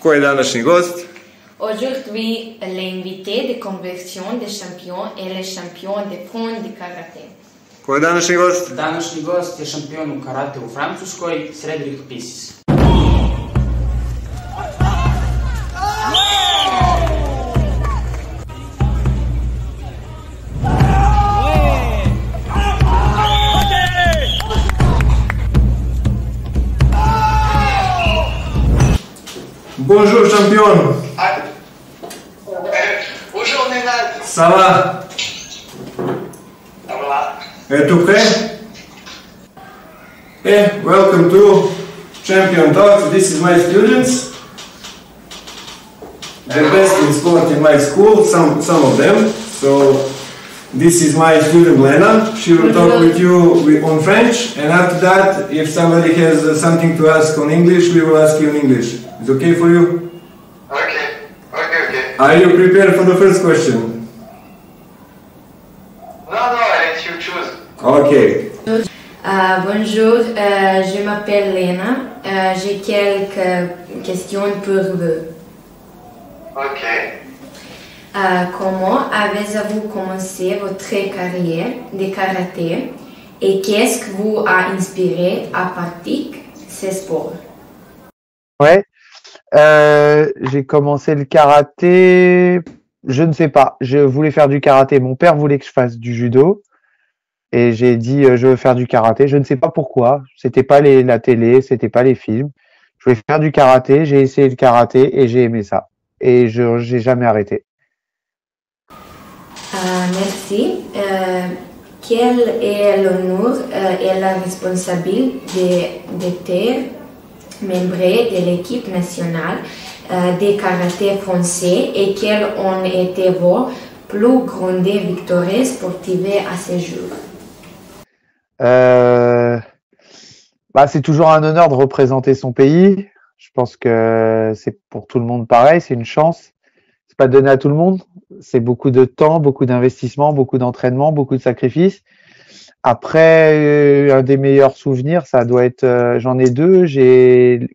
Ko je današnji gost? Aujourd'hui, l'invité de conversion des champions est le champion de France de karaté. Ko je današnji gost? Današnji gost je šampion u karate u Francuskoj, Cedric Pisis. Bonjour champion. Bonjour Nenad. Ça va? Ça va? Es-tu prêt? Hey, welcome to Champion Talks. This is my students. The best in sport in my school, some of them. So this is my student Lena. She will talk with you on French, and after that, if somebody has something to ask on English, we will ask you in English. Is it okay for you? Okay. Are you prepared for the first question? No, I let you choose. Okay. Bonjour, je m'appelle Lena. J'ai quelques questions pour vous. Ok. Comment avez-vous commencé votre carrière de karaté et qu'est-ce qui vous a inspiré à pratiquer ce sport? Ouais, j'ai commencé le karaté, je ne sais pas, je voulais faire du karaté. Mon père voulait que je fasse du judo et j'ai dit je veux faire du karaté. Je ne sais pas pourquoi, c'était pas la télé, c'était pas les films. Je voulais faire du karaté, j'ai essayé le karaté et j'ai aimé ça. Et j'ai jamais arrêté. Merci. Quel est l'honneur et la responsabilité d'être membre de l'équipe nationale de karaté français et quelles ont été vos plus grandes victoires sportives à ce jour? C'est toujours un honneur de représenter son pays. Je pense que c'est pour tout le monde pareil, c'est une chance. C'est pas donné à tout le monde. C'est beaucoup de temps, beaucoup d'investissement, beaucoup d'entraînement, beaucoup de sacrifices. Après, un des meilleurs souvenirs, ça doit être, j'en ai deux.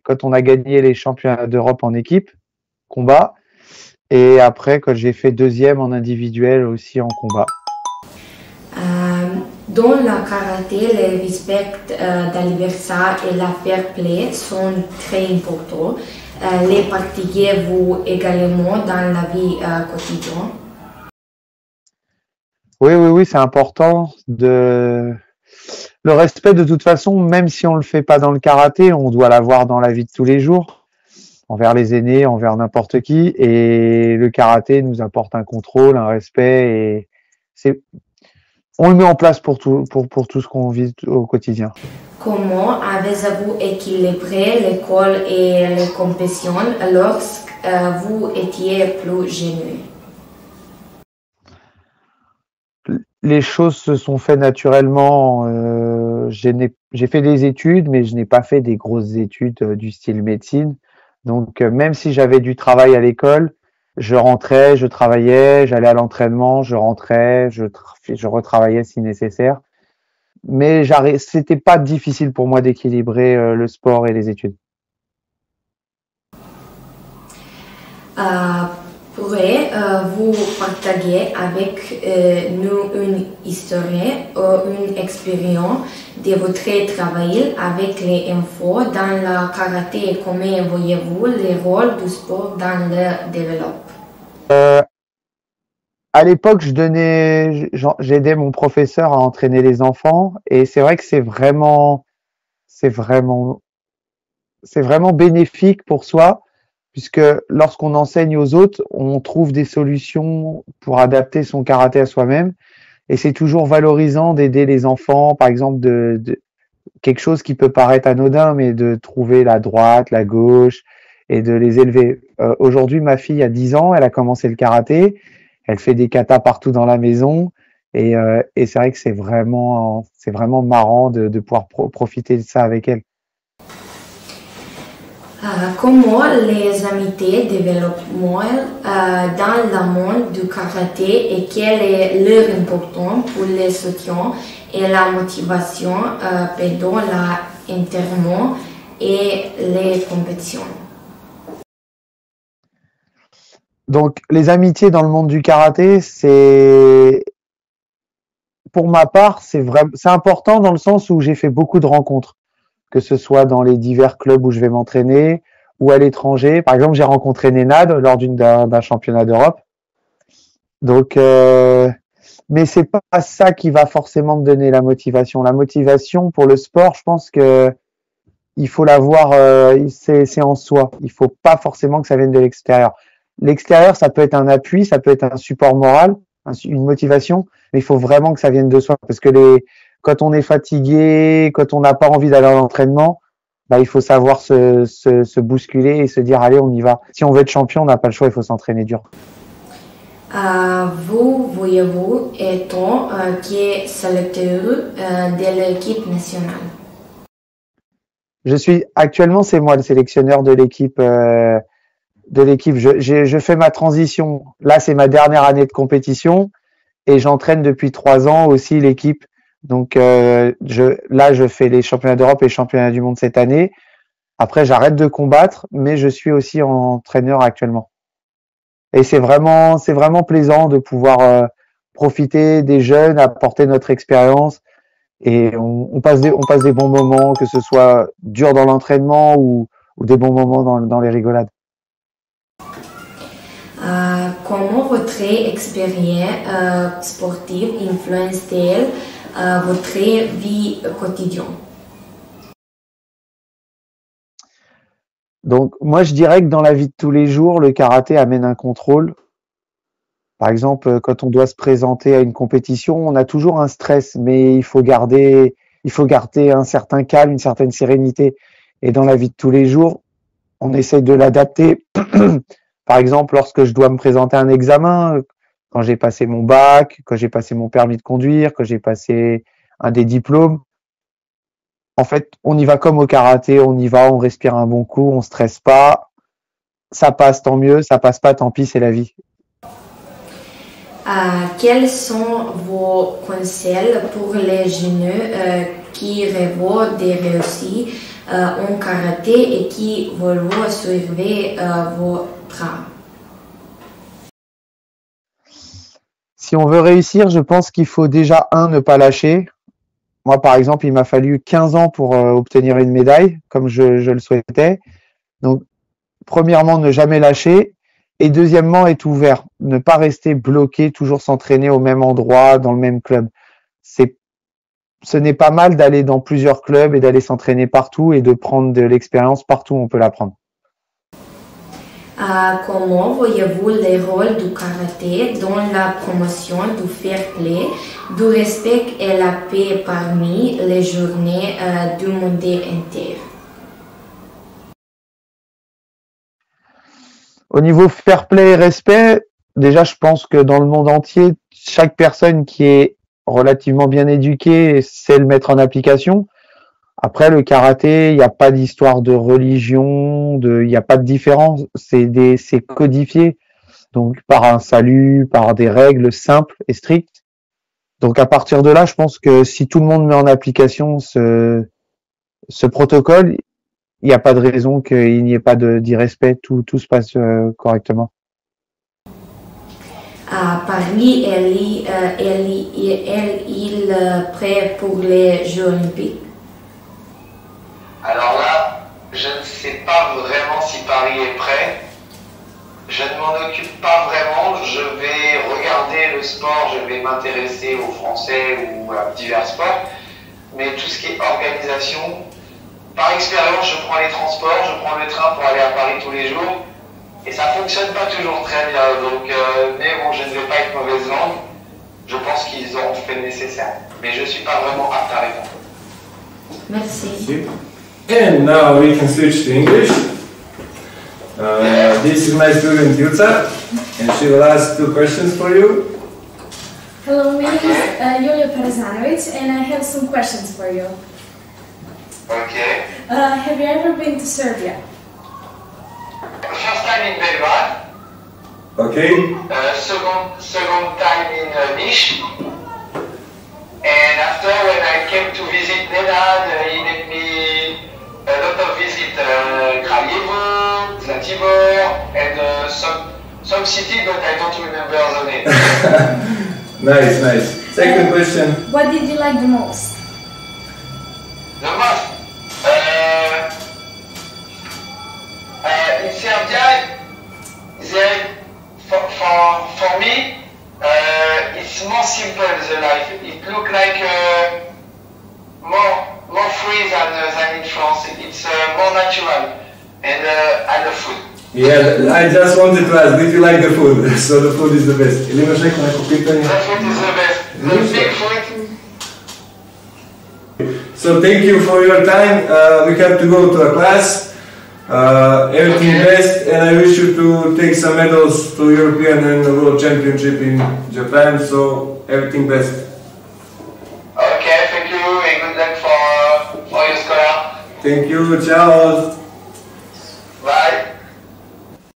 Quand on a gagné les championnats d'Europe en équipe, combat, et après quand j'ai fait deuxième en individuel aussi en combat. Dans le karaté, le respect d'adversaire et la fair play sont très importants. Les pratiquez-vous également dans la vie quotidienne? Oui, c'est important. Le respect, de toute façon, même si on le fait pas dans le karaté, on doit l'avoir dans la vie de tous les jours, envers les aînés, envers n'importe qui. Et le karaté nous apporte un contrôle, un respect, et on le met en place pour tout ce qu'on vit au quotidien. Comment avez-vous équilibré l'école et les compétitions lorsque vous étiez plus jeune? Les choses se sont faites naturellement. J'ai fait des études, mais je n'ai pas fait des grosses études du style médecine. Donc, même si j'avais du travail à l'école, je rentrais, je travaillais, j'allais à l'entraînement, je rentrais, je retravaillais si nécessaire. Mais c'était pas difficile pour moi d'équilibrer le sport et les études. Pourriez-vous partager avec nous une histoire ou une expérience de votre travail avec les enfants dans le karaté et comment voyez-vous le rôle du sport dans le développement? À l'époque, j'aidais mon professeur à entraîner les enfants et c'est vrai que c'est vraiment bénéfique pour soi puisque lorsqu'on enseigne aux autres, on trouve des solutions pour adapter son karaté à soi-même et c'est toujours valorisant d'aider les enfants, par exemple de quelque chose qui peut paraître anodin, mais de trouver la droite, la gauche et de les élever. Aujourd'hui, ma fille a 10 ans, elle a commencé le karaté. Elle fait des katas partout dans la maison et c'est vrai que c'est vraiment marrant de pouvoir profiter de ça avec elle. Comment les amitiés développent dans le monde du karaté et quelle est leur importance pour le soutien et la motivation pendant l'entraînement et les compétitions? Donc, les amitiés dans le monde du karaté, pour ma part, c'est important dans le sens où j'ai fait beaucoup de rencontres, que ce soit dans les divers clubs où je vais m'entraîner ou à l'étranger. Par exemple, j'ai rencontré Nenad lors d'un championnat d'Europe. Donc, mais c'est pas ça qui va forcément me donner la motivation. La motivation pour le sport, je pense que il faut l'avoir, c'est en soi. Il faut pas forcément que ça vienne de l'extérieur. L'extérieur, ça peut être un appui, ça peut être un support moral, une motivation, mais il faut vraiment que ça vienne de soi. Parce que quand on est fatigué, quand on n'a pas envie d'aller à l'entraînement, bah, il faut savoir se bousculer et se dire, allez, on y va. Si on veut être champion, on n'a pas le choix, il faut s'entraîner dur. Vous voyez-vous étant qui est sélecteur de l'équipe nationale? Actuellement, c'est moi le sélectionneur de l'équipe. Je fais ma transition. Là, c'est ma dernière année de compétition et j'entraîne depuis 3 ans aussi l'équipe. Donc je fais les championnats d'Europe et les championnats du monde cette année. Après, j'arrête de combattre, mais je suis aussi entraîneur actuellement. Et c'est vraiment plaisant de pouvoir profiter des jeunes, apporter notre expérience. Et on passe des bons moments, que ce soit dur dans l'entraînement ou des bons moments dans les rigolades. Comment votre expérience sportive influence-t-elle votre vie quotidienne? Donc, moi, je dirais que dans la vie de tous les jours, le karaté amène un contrôle. Par exemple, quand on doit se présenter à une compétition, on a toujours un stress, mais il faut garder un certain calme, une certaine sérénité. Et dans la vie de tous les jours, on essaye de l'adapter. Par exemple, lorsque je dois me présenter à un examen, quand j'ai passé mon bac, quand j'ai passé mon permis de conduire, quand j'ai passé un des diplômes, en fait, on y va comme au karaté, on y va, on respire un bon coup, on stresse pas. Ça passe, tant mieux. Ça passe pas, tant pis, c'est la vie. Quels sont vos conseils pour les jeunes qui rêvent de réussir en karaté et qui veulent suivre vos traces? Si on veut réussir, je pense qu'il faut déjà, ne pas lâcher. Moi, par exemple, il m'a fallu 15 ans pour obtenir une médaille, comme je le souhaitais. Donc, premièrement, ne jamais lâcher. Et deuxièmement, être ouvert. Ne pas rester bloqué, toujours s'entraîner au même endroit, dans le même club. Ce n'est pas mal d'aller dans plusieurs clubs et d'aller s'entraîner partout et de prendre de l'expérience partout où on peut la prendre. Comment voyez-vous le rôle du karaté dans la promotion du fair play, du respect et la paix parmi les journées du monde entier? Au niveau fair play et respect, déjà, je pense que dans le monde entier, chaque personne qui est relativement bien éduquée sait le mettre en application. Après, le karaté, il n'y a pas d'histoire de religion, il n'y a pas de différence. C'est codifié. Donc, par un salut, par des règles simples et strictes. Donc, à partir de là, je pense que si tout le monde met en application ce protocole, il n'y a pas de raison qu'il n'y ait pas d'irrespect, tout se passe correctement. Paris est-il prêt pour les Jeux Olympiques? Alors là, je ne sais pas vraiment si Paris est prêt. Je ne m'en occupe pas vraiment. Je vais regarder le sport, je vais m'intéresser aux Français ou à divers sports. Mais tout ce qui est organisation, par expérience, je prends les transports, je prends le train pour aller à Paris tous les jours. Et ça ne fonctionne pas toujours très bien. Donc, mais bon, je ne vais pas être mauvaise langue. Je pense qu'ils auront fait le nécessaire. Mais je ne suis pas vraiment apte à répondre. Merci. And now we can switch to English. This is my student Yuta, and she will ask 2 questions for you. Hello, my name is Yulia Perzanovic, and I have some questions for you. Okay. Have you ever been to Serbia? First time in Belgrade. Okay. Second time in Niš. And after, when I came to visit Nenad, he made me a lot of visit Kraljevo, Zlatibor, and some city, but I don't remember the name. Nice, nice. Second question. What did you like the most? The most. In Serbia, for me, it's more simple, the life. It looks like more free than in France. It's more natural, and I love food. Yeah, I just wanted to ask, did you like the food? So the food is the best. Или имаш някакво питание? The food is the best. The big food. So thank you for your time. We have to go to a class. Everything best, and I wish you to take some medals to European and World Championship in Japan. So everything best. Okay, thank you, and good luck for your scholar. Thank you. Ciao.